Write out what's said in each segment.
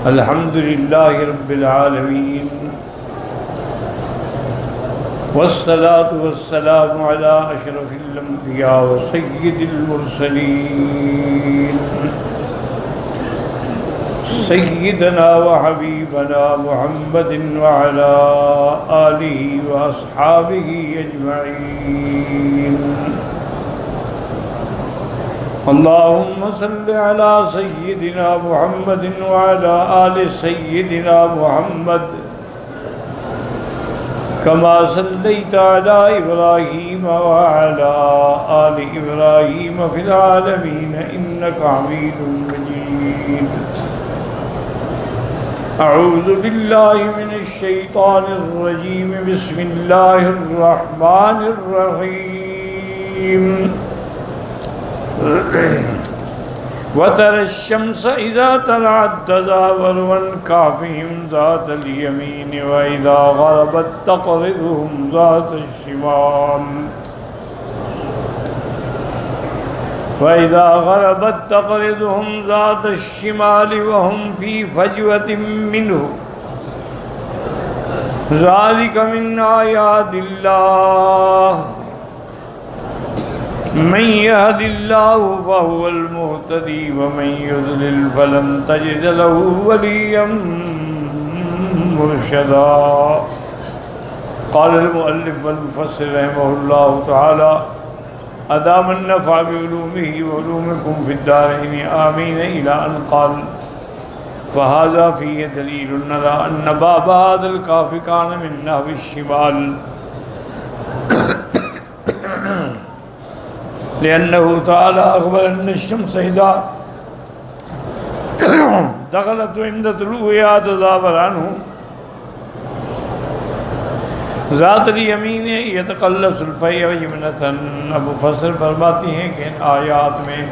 الحمد لله رب العالمين والصلاة والسلام على أشرف الأنبياء وسيد المرسلين سيدنا وحبيبنا محمد وعلى آله وأصحابه أجمعين. اللهم صل على سيدنا محمد وعلى آل سيدنا محمد كما صليت على إبراهيم وعلى آل إبراهيم في العالمين إنك حميد مجيد. أعوذ بالله من الشيطان الرجيم. بسم الله الرحمن الرحيم. وترى الشمس إذا طلعت تزاور عن كهفهم ذات اليمين وإذا غربت تقرضهم ذات الشمال وهم في فجوة منه ذلك من آيات الله من يهد الله فهو المهتدي ومن يضلل فلن تجد له وليا مرشدا. قال المؤلف والمفسر رحمه الله تعالى أدام النفع بعلومه وعلومكم في الدارين آمين إلى أن قال فهذا فيه دليل على أن باب هذا الكهف كان من نحو الشمال لأنه تعالى أخبر أن الشمس إذا دخلت عند طلوعها تزاور عنه ذات الیمین یتقلص الفیء یمنۃ. ابو فصل فرماتی ہیں کہ ان آیات میں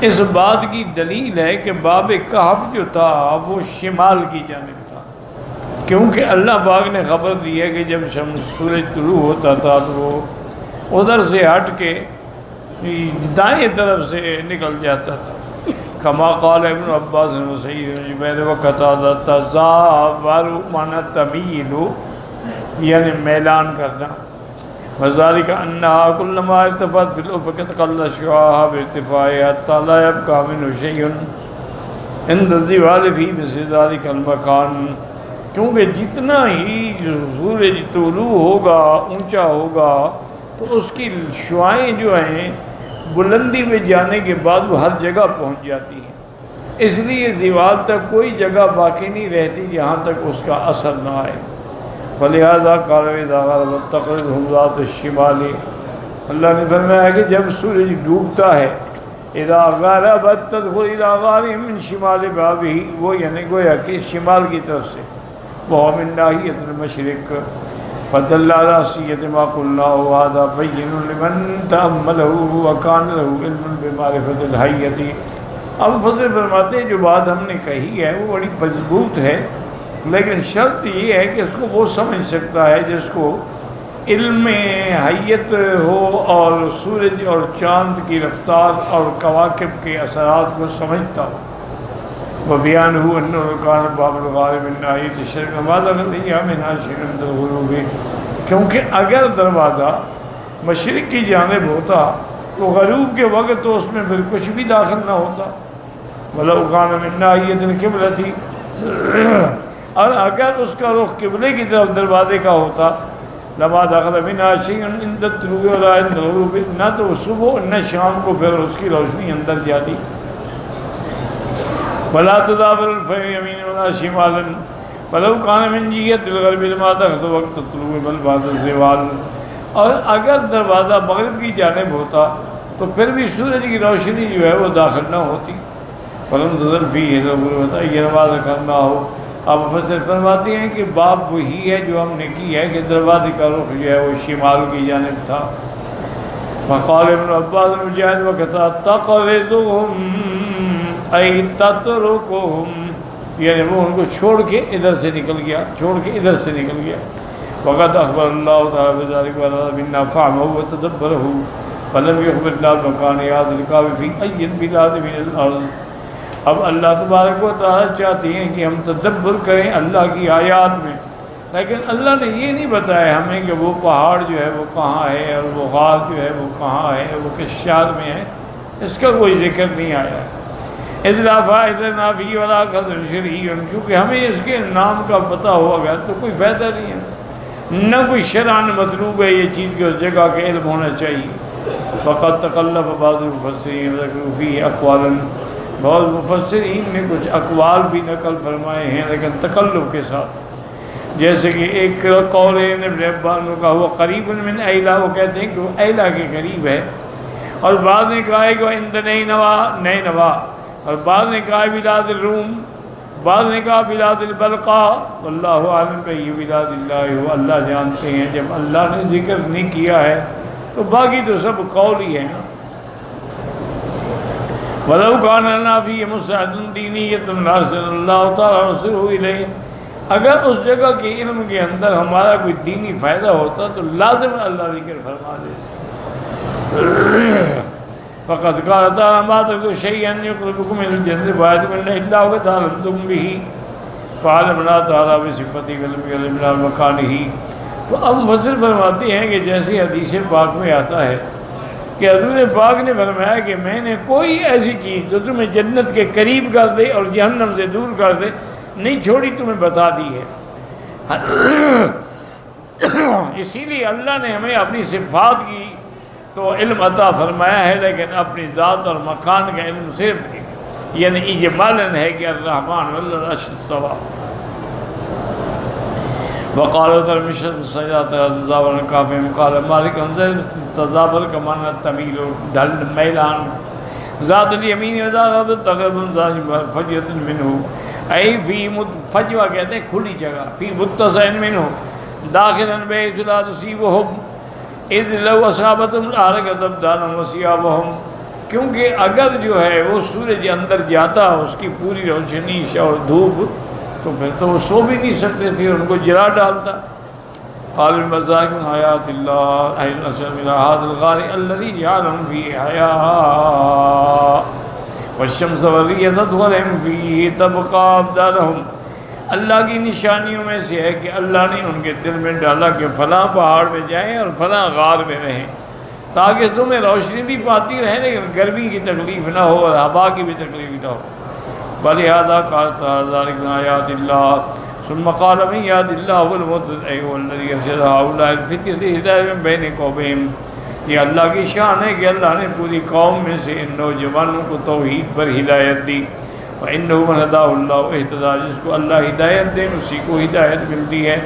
اس بات کی دلیل ہے کہ باب کہف جو تھا وہ شمال کی جانب تھا، کیونکہ اللہ پاک نے خبر دی ہے کہ جب سورج طلوع ہوتا تھا تو وہ ادھر سے ہٹ کے دائیں طرف سے نکل جاتا تھا. کما قال ابن عباس و سعید بن جبیر و قتادہ تزاور معنی تمیل یعنی میلان کرنا. وذلك انها كلما ارتفعت في الافق تقلص شعاعها بارتفاعها حتى لا يبقى منه شيء عند الزوال في مثل ذلك المكان. کیونکہ جتنا ہی سورج طلوع ہوگا اونچا ہوگا تو اس کی شعاعیں جو ہیں بلندی میں جانے کے بعد وہ ہر جگہ پہنچ جاتی ہیں، اس لیے زوال تک کوئی جگہ باقی نہیں رہتی جہاں تک اس کا اثر نہ آئے. فلہذا قال اذا غربت تقرضهم ذات الشمال، اللہ نے فرمایا کہ جب سورج ڈوبتا ہے اذا غربت تدخل الى غارهم من شمال بابه، وہ یعنی گویا کہ شمال کی طرف سے، وہ من ناحیۃ المشرق. فدل على سیۃ ما قلنا وهذا بین لمن تأمله وكان له علم بمعرفۃ الحیۃ. اب فضل فرماتے ہیں جو بات ہم نے کہی ہے وہ بڑی مضبوط ہے، لیکن شرط یہ ہے کہ اس کو وہ سمجھ سکتا ہے جس کو علم حیت ہو اور سورج اور چاند کی رفتار اور کواکب کے اثرات کو سمجھتا ہو. وبیانہ انہ کان باب الغارب من ناحیۃ الشرق ماذا لدیہ من عشر عند الغروب، کیونکہ اگر دروازہ مشرق کی جانب ہوتا تو غروب کے وقت تو اس میں پھر کچھ بھی داخل نہ ہوتا. ولو کان من ناحیۃ القبلۃ، اور اگر اس کا رخ قبلے کی طرف دروازے کا ہوتا لما دخل منها شيء عند الطلوع ولا عند الغروب، نہ تو صبح نہ شام کو پھر اس کی روشنی اندر جاتی. ولا تزاور الفیء یمین ولا شمالا ولو كان من جهة الغرب لما دخل وقت الطلوع بل بعد الزوال، اور اگر دروازہ مغرب کی جانب ہوتا تو پھر بھی سورج کی روشنی جو ہے وہ داخل نہ ہوتی. فلم تزل فيه الغروب یہ نماز کرنا ہو. اب مفسر فرماتے ہیں کہ باب وہی ہے جو ہم نے کی ہے کہ دروازے کا رخ جو ہے وہ شمال کی جانب تھا. وقال ابن عباس مجاہد وقتاد تقرضهم ای تترکهم، یعنی وہ ان کو چھوڑ کے ادھر سے نکل گیا، وقد اخبر اللہ تعالی بذلك ولا منا فهمه وتدبره فلم يخبر الله مكان هذا الكهف في اي البلاد من الارض. اب اللہ تبارک و تعالیٰ چاہتی ہیں کہ ہم تدبر کریں اللہ کی آیات میں، لیکن اللہ نے یہ نہیں بتایا ہمیں کہ وہ پہاڑ جو ہے وہ کہاں ہے اور وہ غار جو ہے وہ کہاں ہے، وہ کس شہر میں ہے، اس کا کوئی ذکر نہیں آیا ہے۔ اذلا فائدہ نافی ولا قدر شرعی، کیونکہ ہمیں اس کے نام کا پتہ ہوگا تو کوئی فائدہ نہیں ہے، نہ کوئی شرعاً مطلوب ہے یہ چیز کہ اس جگہ کا علم ہونا چاہیے۔ فقط تکلف بعض المفسرین ذکروا فیہ اقوالا، بعض مفسرین نے کچھ اقوال بھی نقل فرمائے ہیں لیکن تکلف کے ساتھ، جیسے کہ ایک قول ہے ابن عباس کا ہوا قریب من ایلا، وہ کہتے ہیں کہ وہ ایلا کے قریب ہے، اور بعض نے کہا ہے کہ وہ عند نینوا، اور بعض نے کہا بلاد الروم، بعض نے کہا بلاد البلقا، واللہ عالم کہ یہ بلاد اللہ ہو، اللہ جانتے ہیں۔ جب اللہ نے ذکر نہیں کیا ہے تو باقی تو سب قول ہی ہے نا۔ وَلَوْ كَانَ لَنَا فِيهِ مُسْتَعْدٌ دِينِيَّةٌ لَأَرْسَلَ اللَّهُ تَعَالَىٰ رَسُولَهُ إِلَيْهِ، اگر اس جگہ کے علم کے اندر ہمارا کوئی دینی فائدہ ہوتا تو لازم اللہ ذکر فرما دیتے۔ فقد قال تعالیٰ ما تركوا شيئا يقربكم الى الجنة ويعلمن الا وقد علمتم به فعلمنا تعالیٰ بصفته ولم يعلمنا مكانه۔ تو اب مفسر فرماتے ہیں کہ جیسے حدیث پاک میں آتا ہے کہ حضور پاک نے فرمایا کہ میں نے کوئی ایسی چیز جو تمہیں جنت کے قریب کر دے اور جہنم سے دور کر دے نہیں چھوڑی، تمہیں بتا دی ہے۔ اسی لیے اللہ نے ہمیں اپنی صفات کی تو علم عطا فرمایا ہے، لیکن اپنی ذات اور مکان کا علم صرف یعنی اجمالاً ہے کہ الرحمن علی العرش استویٰ۔ وقال ترمشد سجاد تضاور کافی قال مالک انزل تضاور کمانا تمیل ڈھل میلان ذات الیمین وذات تغرب ذات فجوۃ منہ، ای فی فجوہ کہتے ہیں کھلی جگہ، فی متسع منہ داخلا بحیث لا تصیبہم اذ لو اصابتہم لحرقت ابدانہم وثیابہم، کیونکہ اگر جو ہے وہ سورج اندر جاتا اس کی پوری روشنی اور دھوپ تو پھر تو وہ سو بھی نہیں سکتے تھے، ان کو جلا ڈالتا۔ قال المزاق من آیات اللہ هذا الغار الذي جعلهم فيه حياء والشمس والقمر تدخلهم فيه تبقى أبدانهم، اللہ کی نشانیوں میں سے ہے کہ اللہ نے ان کے دل میں ڈالا کہ فلاں پہاڑ میں جائیں اور فلاں غار میں رہیں، تاکہ تمہیں روشنی بھی پاتی رہے لیکن گرمی کی تکلیف نہ ہو اور ہوا کی بھی تکلیف نہ ہو۔ وَلِهَذَا قَالَ تَعَالَىٰ ذَٰلِكَ مِنْ آيَاتِ اللَّهِ ثُمَّ قَالَ مَنْ يَهْدِ اللَّهُ هُوَ الْمُهْتَدِ هُوَ الَّذِي أَرْشَدَ هَٰؤُلَاءِ الْفِتْيَةَ لِلْهِدَايَةِ مِنْ بَيْنِ قَوْمِهِمْ، یہ اللہ کی شان ہے کہ اللہ نے پوری قوم میں سے ان نوجوانوں کو توحید پر ہدایت دی۔ فَإِنَّهُ مَنْ هَدَاهُ اللَّهُ اهْتَدَىٰ، جس کو اللہ ہدایت دے اسی کو ہدایت ملتی ہے۔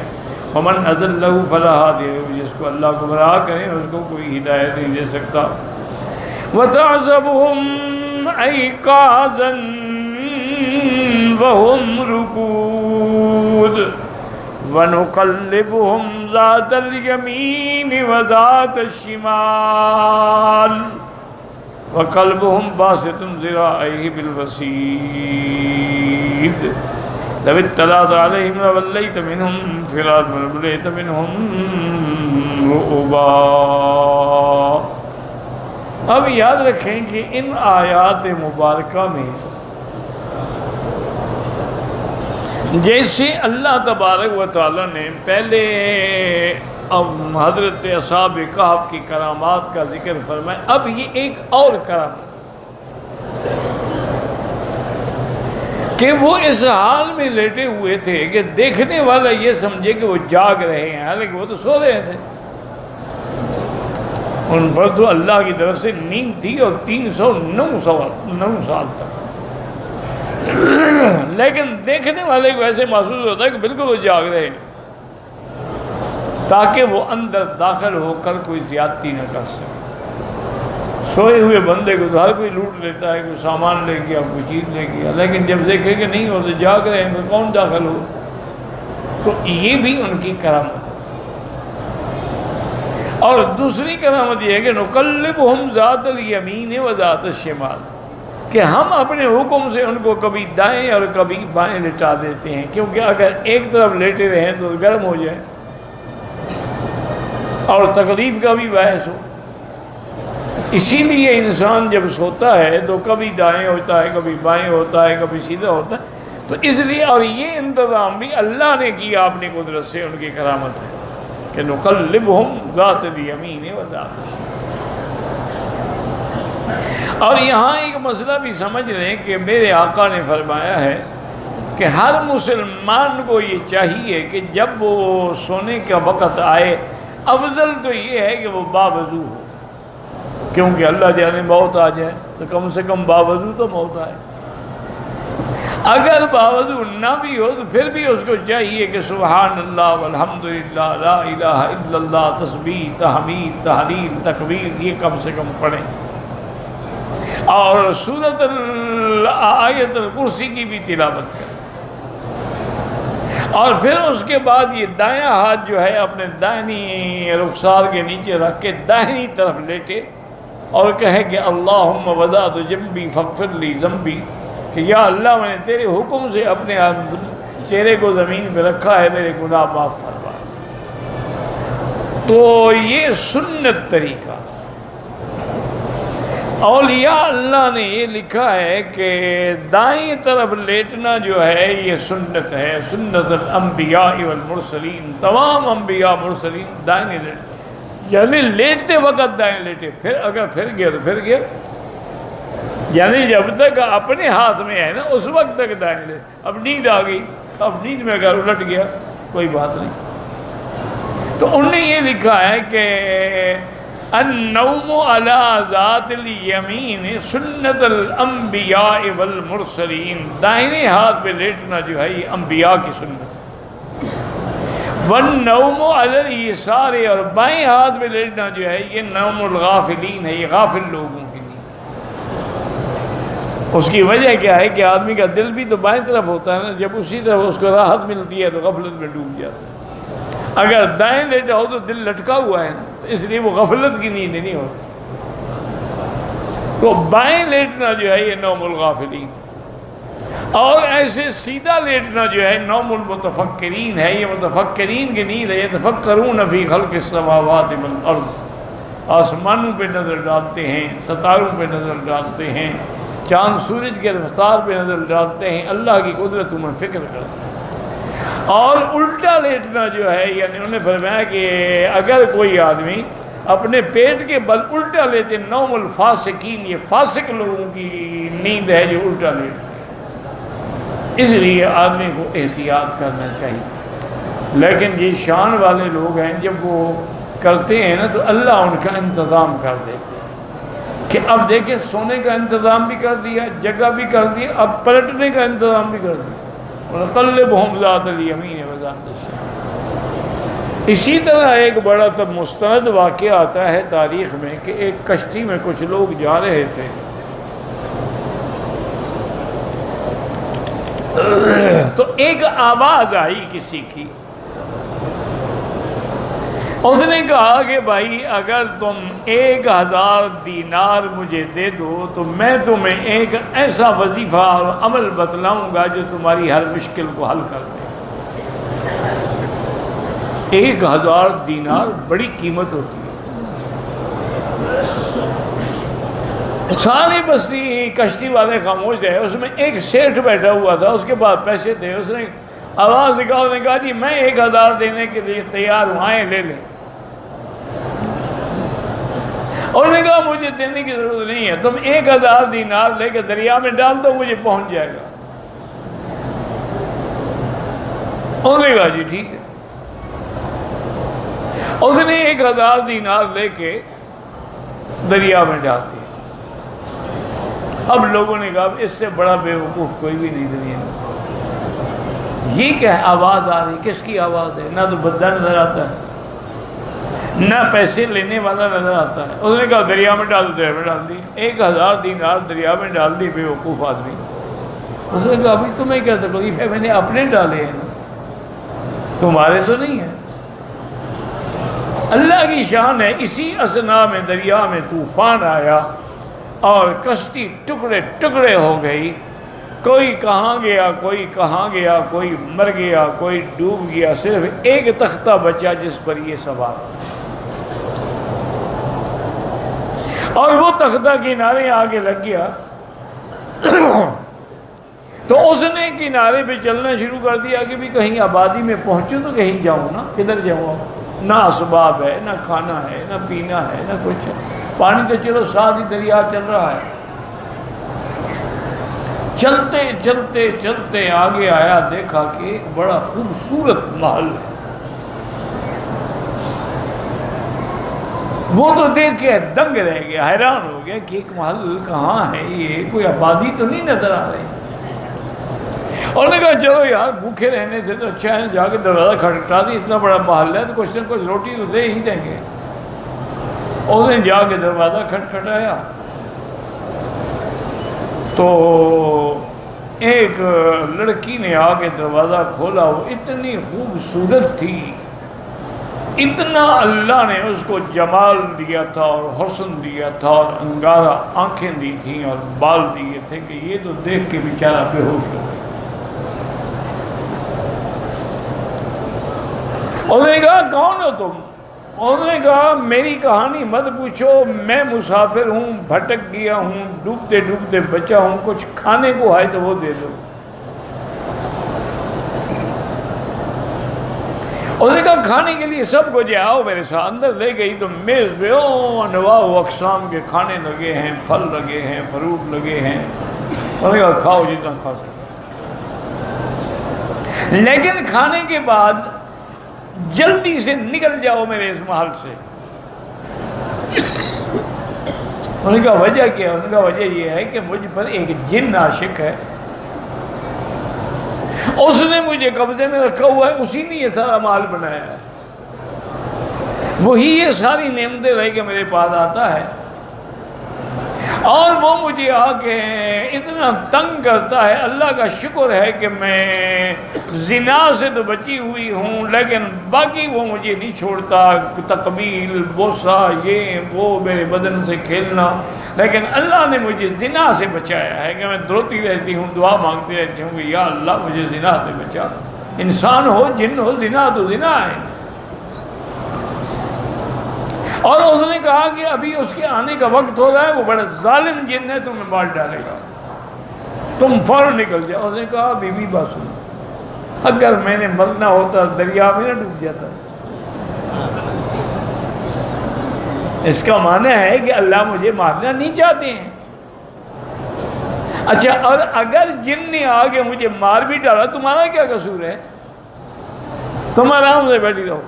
وَمَنْ أَضَلَّهُ فَلَا هَادِيَ لَهُ، جس کو اللہ گمراہ کرے اس کو کوئی ہدایت نہیں دے سکتا۔ وَتَحْسَبُهُمْ أَيْقَاظًا وَهُمْ رُقُودٌ وَنُقَلِّبُهُمْ ذَاتَ الْيَمِينِ وَذَاتَ الشِّمَالِ وَقَلْبُهُمْ بَاسِطٌ ذِرَاعَيْهِ بِالْوَسِيدِ لَوِ اطَّلَعْتَ عَلَيْهِمْ لَوَلَّيْتَ مِنْهُمْ فِرَارًا وَلَمُلِئْتَ مِنْهُمْ رُعْبًا۔ اب یاد رکھیں کہ ان آیات مبارکہ میں جیسے اللہ تبارک و تعالیٰ نے پہلے حضرت اصحاب کہف کی کرامات کا ذکر فرمایا، اب یہ ایک اور کرامت کہ وہ اس حال میں لیٹے ہوئے تھے کہ دیکھنے والا یہ سمجھے کہ وہ جاگ رہے ہیں، حالانکہ وہ تو سو رہے تھے، ان پر تو اللہ کی طرف سے نیند تھی اور 309 سال تک، لیکن دیکھنے والے کو ایسے محسوس ہوتا ہے کہ بالکل وہ جاگ رہے ہیں، تاکہ وہ اندر داخل ہو کر کوئی زیادتی نہ کر سکے۔ سوئے ہوئے بندے کو تو ہر کوئی لوٹ لیتا ہے، کوئی سامان لے گیا کوئی چیز لے گیا، لیکن جب دیکھے کہ نہیں ہوتے جاگ رہے ہیں تو کون داخل ہو؟ تو یہ بھی ان کی کرامت۔ اور دوسری کرامت یہ ہے کہ نقلبہم ذات الیمین و ذات الشمال، کہ ہم اپنے حکم سے ان کو کبھی دائیں اور کبھی بائیں لٹا دیتے ہیں، کیونکہ اگر ایک طرف لیٹے رہیں تو گرم ہو جائے اور تکلیف کا بھی باعث ہو۔ اسی لیے انسان جب سوتا ہے تو کبھی دائیں ہوتا ہے، کبھی بائیں ہوتا ہے، کبھی سیدھا ہوتا ہے، تو اس لیے اور یہ انتظام بھی اللہ نے کیا اپنی قدرت سے، ان کی کرامت ہے کہ نقلبہم ذات الیمین و ذات الشمال۔ اور یہاں ایک مسئلہ بھی سمجھ لیں کہ میرے آقا نے فرمایا ہے کہ ہر مسلمان کو یہ چاہیے کہ جب وہ سونے کا وقت آئے، افضل تو یہ ہے کہ وہ باوضو ہو، کیونکہ اللہ جانے موت آ جائے تو کم سے کم باوضو تو موت آئے۔ اگر باوضو نہ بھی ہو تو پھر بھی اس کو چاہیے کہ سبحان اللہ والحمدللہ لا الہ الا اللہ، تسبیح، تحمید، تحلیل، تکبیر، یہ کم سے کم پڑھیں، اور سورۃ آیت الکرسی کی بھی تلاوت کریں، اور پھر اس کے بعد یہ دایاں ہاتھ جو ہے اپنے دائنی رخسار کے نیچے رکھ کے داہنی طرف لیٹے اور کہے کہ اللہم وضعت جنبی فاغفر لی ذنبی، کہ یا اللہ میں نے تیرے حکم سے اپنے چہرے کو زمین پہ رکھا ہے، میرے گناہ معاف فرما۔ تو یہ سنت طریقہ، اولیاء اللہ نے یہ لکھا ہے کہ دائیں طرف لیٹنا جو ہے یہ سنت ہے، سنت الانبیاء والمرسلین، تمام انبیاء مرسلین دائیں لیٹتے، یعنی لیٹتے وقت دائیں لیٹے، پھر اگر پھر گیا تو پھر گیا، یعنی جب تک اپنے ہاتھ میں ہے نا اس وقت تک دائیں لیٹے۔ اب نیند آ گئی، اب نیند میں اگر الٹ گیا کوئی بات نہیں۔ تو انہوں نے یہ لکھا ہے کہ النوم علی ذات الیمین سنت الانبیاء والمرسلین، دائیں ہاتھ پہ لیٹنا جو ہے یہ انبیاء کی سنت ہے، والنوم علی الیسار، اور بائیں ہاتھ پہ لیٹنا جو ہے یہ نوم الغافلین ہے، یہ غافل لوگوں کی نیند۔ اس کی وجہ کیا ہے کہ آدمی کا دل بھی تو بائیں طرف ہوتا ہے نا، جب اسی طرف اس کو راحت ملتی ہے تو غفلت میں ڈوب جاتا ہے۔ اگر دائیں لیٹا ہو تو دل لٹکا ہوا ہے نا، تو اس لیے وہ غفلت کی نیند نہیں ہوتی۔ تو بائیں لیٹنا جو ہے یہ نوم الغافلین، اور ایسے سیدھا لیٹنا جو ہے نوم المتفکرین ہے، یہ متفکرین کی نیند ہے، یتفکرون فی خلق السماوات والارض، آسمانوں پہ نظر ڈالتے ہیں، ستاروں پہ نظر ڈالتے ہیں، چاند سورج کے رفتار پہ نظر ڈالتے ہیں، اللہ کی قدرتوں میں فکر کرتے ہیں۔ اور الٹا لیٹنا جو ہے، یعنی انہوں نے فرمایا کہ اگر کوئی آدمی اپنے پیٹ کے بل الٹا لیتے، نوم الفاسقین، یہ فاسق لوگوں کی نیند ہے جو الٹا لیٹتے، اس لیے آدمی کو احتیاط کرنا چاہیے۔ لیکن یہ شان والے لوگ ہیں، جب وہ کرتے ہیں نا تو اللہ ان کا انتظام کر دیتے ہیں کہ اب دیکھیں سونے کا انتظام بھی کر دیا، جگہ بھی کر دی، اب پلٹنے کا انتظام بھی کر دیا، وَنَقَلِّبُهُمْ ذَاتَ الْيَمِينِ وَذَاتَ الشِّمَالِ۔ اسی طرح ایک بڑا تب مستند واقعہ آتا ہے تاریخ میں کہ ایک کشتی میں کچھ لوگ جا رہے تھے، تو ایک آواز آئی کسی کی، اس نے کہا کہ بھائی اگر تم 1000 دینار مجھے دے دو تو میں تمہیں ایک ایسا وظیفہ اور عمل بتلاؤں گا جو تمہاری ہر مشکل کو حل کر دے۔ 1000 دینار بڑی قیمت ہوتی ہے۔ ساری بستی کشتی والے خاموش تھے، اس میں ایک سیٹھ بیٹھا ہوا تھا، اس کے پاس پیسے تھے، اس نے آواز نکالا، اس نے کہا جی میں 1000 دینے کے لیے تیار ہوں، آئیں لے لیں۔ اور نے کہا مجھے دینے کی ضرورت نہیں ہے، تم 1000 دینار لے کے دریا میں ڈال دو، مجھے پہنچ جائے گا۔ اور نے کہا جی ٹھیک ہے۔ اس نے 1000 دینار لے کے دریا میں ڈال دیا۔ اب لوگوں نے کہا اس سے بڑا بیوقوف کوئی بھی نہیں دنیا میں۔ یہ کیا آواز آ رہی، کس کی آواز ہے؟ نہ تو بندہ نظر آتا ہے، نہ پیسے لینے والا نظر آتا ہے۔ اس نے کہا دریا میں ڈال، دریا میں ڈال دی، 1000 دینار دریا میں ڈال دی بیوقوف آدمی۔ اس نے کہا ابھی تمہیں کیا تکلیف ہے، میں نے اپنے ڈالے ہیں، تمہارے تو نہیں ہیں۔ اللہ کی شان ہے، اسی اثنا میں دریا میں طوفان آیا اور کشتی ٹکڑے ٹکڑے ہو گئی، کوئی کہاں گیا، کوئی کہاں گیا، کوئی مر گیا، کوئی ڈوب گیا، صرف ایک تختہ بچا جس پر یہ سوار تھا۔ اور وہ تختہ کنارے آگے لگ گیا تو اس نے کنارے پہ چلنا شروع کر دیا کہ بھی کہیں آبادی میں پہنچوں تو کہیں جاؤں نا، کدھر جاؤں؟ نہ اسباب ہے، نہ کھانا ہے، نہ پینا ہے، نہ کچھ ہے، پانی تو چلو ساتھ ہی دریا چل رہا ہے۔ چلتے چلتے چلتے آگے آیا، دیکھا کہ ایک بڑا خوبصورت محل ہے۔ وہ تو دیکھ کے دنگ رہ گیا، حیران ہو گیا کہ ایک محل کہاں ہے، یہ کوئی آبادی تو نہیں نظر آ رہی۔ اور نے کہا چلو یار بھوکے رہنے سے تو اچھا ہے جا کے دروازہ کھٹکھٹا دی، اتنا بڑا محل ہے تو کچھ نہ کچھ روٹی تو دے ہی دیں گے۔ اس نے جا کے دروازہ کھٹکھٹایا تو ایک لڑکی نے آ کے دروازہ کھولا، وہ اتنی خوبصورت تھی، اتنا اللہ نے اس کو جمال دیا تھا اور حسن دیا تھا اور انگارہ آنکھیں دی تھیں اور بال دیے تھے کہ یہ تو دیکھ کے بیچارہ بے ہوش ہو گیا۔ انہوں نے کہا کون ہو تم؟ انہوں نے کہا میری کہانی مت پوچھو، میں مسافر ہوں، بھٹک گیا ہوں، ڈوبتے ڈوبتے بچا ہوں، کچھ کھانے کو ہے تو وہ دے دو۔ انہوں نے کہا کھانے کے لیے سب کچھ آؤ میرے ساتھ۔ اندر لے گئی تو میز پہ انواع و اقسام کے کھانے لگے ہیں، پھل لگے ہیں، فروٹ لگے ہیں۔ انہوں نے کہا کھاؤ جتنا کھا سکتے، لیکن کھانے کے بعد جلدی سے نکل جاؤ میرے اس محل سے۔ انہوں نے کہا وجہ کیا؟ انہوں نے کہا وجہ یہ ہے کہ مجھ پر ایک جن عاشق ہے، اس نے مجھے قبضے میں رکھا ہوا ہے، اسی نے یہ سارا مال بنایا ہے، وہی یہ ساری نعمتیں لے کے میرے پاس آتا ہے، اور وہ مجھے آ کے اتنا تنگ کرتا ہے۔ اللہ کا شکر ہے کہ میں زنا سے تو بچی ہوئی ہوں، لیکن باقی وہ مجھے نہیں چھوڑتا، تقبیل، بوسہ، یہ وہ، میرے بدن سے کھیلنا، لیکن اللہ نے مجھے زنا سے بچایا ہے کہ میں روتی رہتی ہوں، دعا مانگتی رہتی ہوں کہ یا اللہ مجھے زنا سے بچا۔ انسان ہو جن ہو، زنا تو زنا ہے۔ اور اس نے کہا کہ ابھی اس کے آنے کا وقت ہو رہا ہے، وہ بڑا ظالم جن ہے، تمہیں مار ڈالے گا، تم فوراً نکل جاؤ۔ اس نے کہا بی بی بات سنو، اگر میں نے مرنا ہوتا دریا میں نہ ڈوب جاتا۔ اس کا معنی ہے کہ اللہ مجھے مارنا نہیں چاہتے ہیں۔ اچھا، اور اگر جن نے آگے مجھے مار بھی ڈالا، تمہارا کیا قصور ہے؟ تم آرام سے بیٹھی رہو۔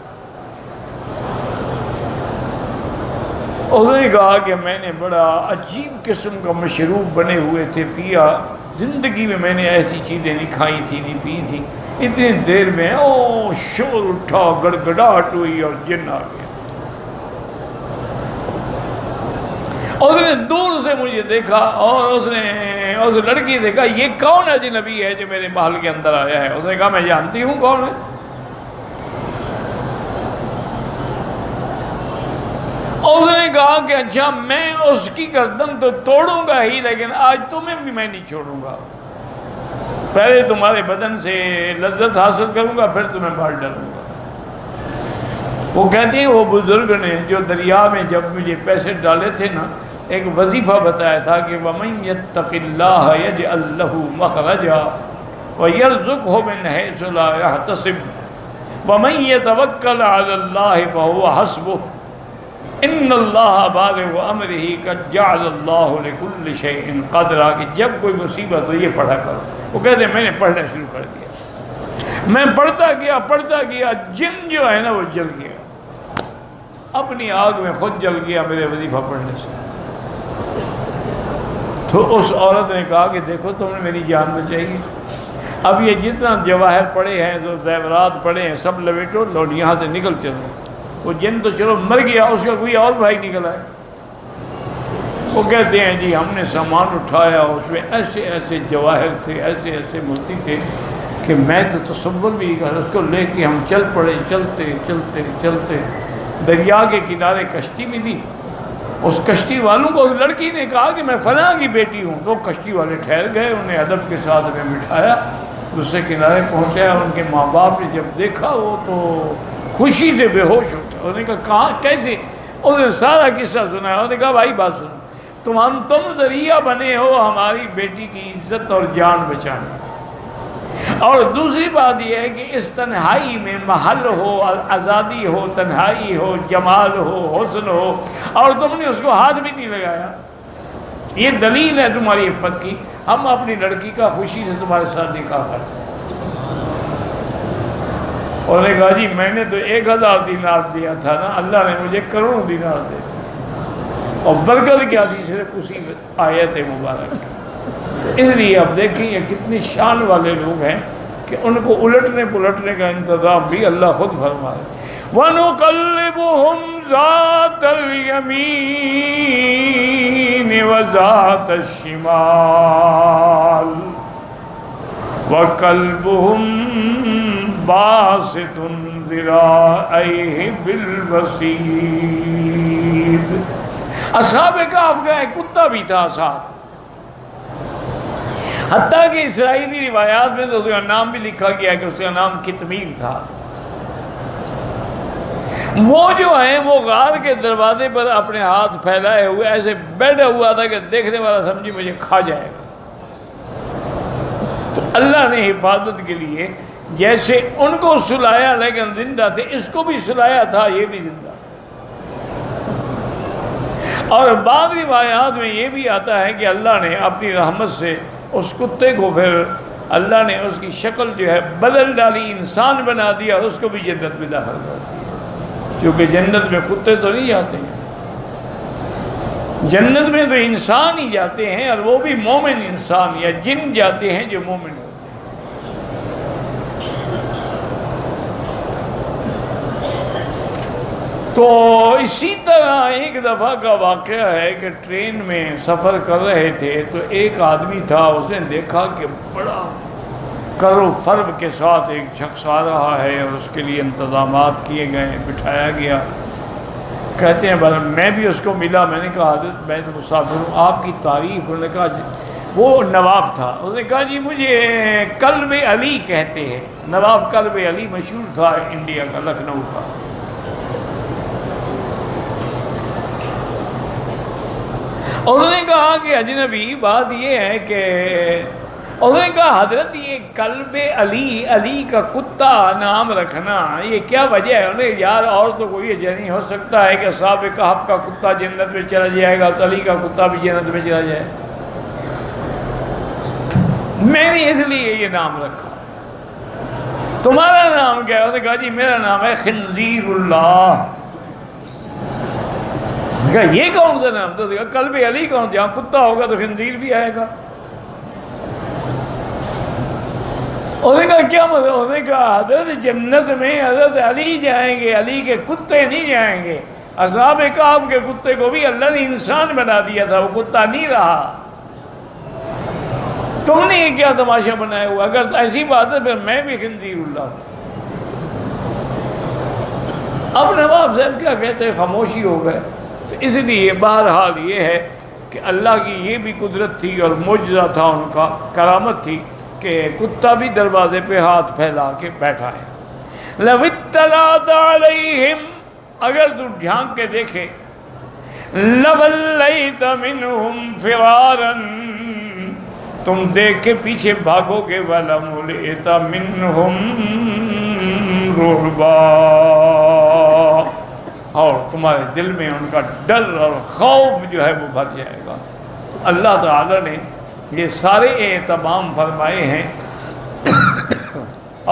اس نے کہا کہ میں نے بڑا عجیب قسم کا مشروب بنے ہوئے تھے پیا، زندگی میں نے ایسی چیزیں نہیں کھائی تھی، نہیں پی تھی، اتنی دیر میں شور اٹھا، گڑگڑاہٹ ہوئی اور جن آ گیا۔ اس نے دور سے مجھے دیکھا اور اس نے اس لڑکی سے کہا یہ کون اجنبی ہے جو میرے محل کے اندر آیا ہے؟ اس نے کہا میں جانتی ہوں کون ہے۔ اس نے کہا کہ اچھا میں اس کی گردن تو توڑوں گا ہی، لیکن آج تمہیں بھی میں نہیں چھوڑوں گا، پہلے تمہارے بدن سے لذت حاصل کروں گا، پھر تمہیں مار ڈالوں گا۔ وہ کہتے ہیں وہ بزرگ نے جو دریا میں جب مجھے پیسے ڈالے تھے نا، ایک وظیفہ بتایا تھا کہ وَمَن يَتَّقِ اللَّهَ يَجْعَل لَّهُ مَخْرَجًا وَيَرْزُقْهُ مِنْ حَيْثُ لَا يَحْتَسِبُ وَمَن يَتَوَكَّلْ عَلَى اللَّهِ فَهُوَ حَسْبُهُ إِنَّ اللَّهَ بَالِغُ أَمْرِهِ قَدْ جَعَلَ اللَّهُ لِكُلِّ شَيْءٍ قَدْرًا، کہ جب کوئی مصیبت ہو یہ پڑھا کرو۔ وہ کہتے ہیں میں نے پڑھنا شروع کر دیا، میں پڑھتا گیا، جن جو ہے نا وہ جل گیا، اپنی آگ میں خود جل گیا میرے وظیفہ پڑھنے سے۔ تو اس عورت نے کہا کہ دیکھو تم نے میری جان بچائی، اب یہ جتنا جواہر پڑے ہیں، جو زیورات پڑے ہیں، سب لپیٹو، لو یہاں سے نکل چلو۔ وہ جن تو چلو مر گیا، اس کا کوئی اور بھائی نکل آئے۔ وہ کہتے ہیں جی ہم نے سامان اٹھایا، اس میں ایسے ایسے جواہر تھے، ایسے ایسے موتی تھے کہ میں تو تصور بھی نہیں کر، اس کو لے کے ہم چل پڑے، چلتے چلتے چلتے دریا کے کنارے کشتی بھی تھی۔ اس کشتی والوں کو اس لڑکی نے کہا کہ میں فلاں کی بیٹی ہوں، تو کشتی والے ٹھہر گئے، انہیں ادب کے ساتھ میں بٹھایا، دوسرے کنارے پہنچایا۔ ان کے ماں باپ نے جب دیکھا وہ تو خوشی سے بے ہوش ہو گئے۔ انہوں نے کہا کہاں کیسے؟ اس نے سارا قصہ سنایا. اس نے کہا بھائی بات سنو, تم ذریعہ بنے ہو ہماری بیٹی کی عزت اور جان بچانے, اور دوسری بات یہ ہے کہ اس تنہائی میں محل ہو, آزادی ہو, تنہائی ہو, جمال ہو, حسن ہو, اور تم نے اس کو ہاتھ بھی نہیں لگایا. یہ دلیل ہے تمہاری عفت کی. ہم اپنی لڑکی کا خوشی سے تمہارے ساتھ نکاح کرتے ہیں. اور نے کہا جی میں نے تو 1000 دینار دیا تھا نا, اللہ نے مجھے کروڑوں دینار دے دیا. اور برکت کیا تھی صرف اسی آیت مبارک. اس لیے اب دیکھیں یہ کتنی شان والے لوگ ہیں کہ ان کو الٹنے پلٹنے کا انتظام بھی اللہ خود فرمائے. وَنُقَلِّبُهُمْ ذَاتَ الْيَمِينِ وَذَاتَ الشِّمَالِ وَقَلْبُهُمْ بَاسِطٌ ذِرَاعَيْهِ بِالْوَسِيدِ. اصحاب کہف کا ایک کتا بھی تھا ساتھ, حتیٰ کہ اسرائیلی روایات میں تو اس کا نام بھی لکھا گیا کہ اس کا نام کتمیر تھا. وہ جو ہے وہ غار کے دروازے پر اپنے ہاتھ پھیلائے ہوئے ایسے بیٹھا ہوا تھا کہ دیکھنے والا سمجھے مجھے کھا جائے گا. تو اللہ نے حفاظت کے لیے جیسے ان کو سلایا لیکن زندہ تھے, اس کو بھی سلایا تھا, یہ بھی زندہ. اور بعض روایات میں یہ بھی آتا ہے کہ اللہ نے اپنی رحمت سے اس کتے کو پھر اللہ نے اس کی شکل جو ہے بدل ڈالی, انسان بنا دیا, اس کو بھی جنت میں داخل کر دیا. کیونکہ جنت میں کتے تو نہیں جاتے ہیں, جنت میں تو انسان ہی جاتے ہیں, اور وہ بھی مومن انسان, یا جن جاتے ہیں جو مومن ہوتے ہیں. تو اسی طرح ایک دفعہ کا واقعہ ہے کہ ٹرین میں سفر کر رہے تھے تو ایک آدمی تھا, اس نے دیکھا کہ بڑا کر و فرب کے ساتھ ایک شخص آ رہا ہے اور اس کے لیے انتظامات کیے گئے, بٹھایا گیا. کہتے ہیں میں بھی اس کو ملا, میں نے کہا حضرت میں تو مسافر ہوں, آپ کی تعریف. انہوں نے کہا وہ نواب تھا, اس نے کہا جی مجھے قلب علی کہتے ہیں. نواب قلب علی مشہور تھا انڈیا کا, لکھنؤ کا. انہوں نے کہا کہ اجنبی بات یہ ہے کہ انہوں نے کہا حضرت یہ قلب علی, علی کا کتا نام رکھنا یہ کیا وجہ ہے؟ انہوں نے یار اور تو کوئی وجہ نہیں ہو سکتا ہے کہ اصحاب کہف کا کتا جنت میں چلا جائے گا تو علی کا کتا بھی جنت میں چلا جائے. میں نے اس لیے یہ نام رکھا. تمہارا نام کیا ہے؟ انہوں نے کہا جی میرا نام ہے خنزیر اللہ. کہا یہ کون سا نام؟ تو قلب علی کون؟ جہاں کتا ہوگا تو خنزیر بھی آئے گا. انہوں نے کہا کیا مطلب؟ انہوں نے کہا حضرت جنت میں حضرت علی جائیں گے, علی کے کتے نہیں جائیں گے. اصحاب کہف کے کتے کو بھی اللہ نے انسان بنا دیا تھا, وہ کتا نہیں رہا. تم نے یہ کیا تماشا بنایا ہوا؟ اگر ایسی بات ہے پھر میں بھی خنزیر اللہ ہوں. اب نواب صاحب کیا کہتے ہیں, خاموشی ہو گئے. تو اس لیے بہرحال یہ ہے کہ اللہ کی یہ بھی قدرت تھی اور معجزہ تھا, ان کا کرامت تھی کہ کتا بھی دروازے پہ ہاتھ پھیلا کے بیٹھا ہے. لَوِ اطَّلَعْتَ عَلَيْهِمْ, اگر تو جھانک کے دیکھے, لَوَلَّيْتَ مِنْهُمْ فِرَارًا, تم دیکھ کے پیچھے بھاگو گے. وَلَمُلِئْتَ مِنْهُمْ رُعْبًا, اور تمہارے دل میں ان کا ڈر اور خوف جو ہے وہ بھر جائے گا. تو اللہ تعالی نے یہ سارے اہتمام فرمائے ہیں,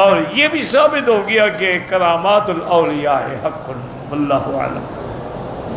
اور یہ بھی ثابت ہو گیا کہ کرامات الاولیاء حق. واللہ اعلم.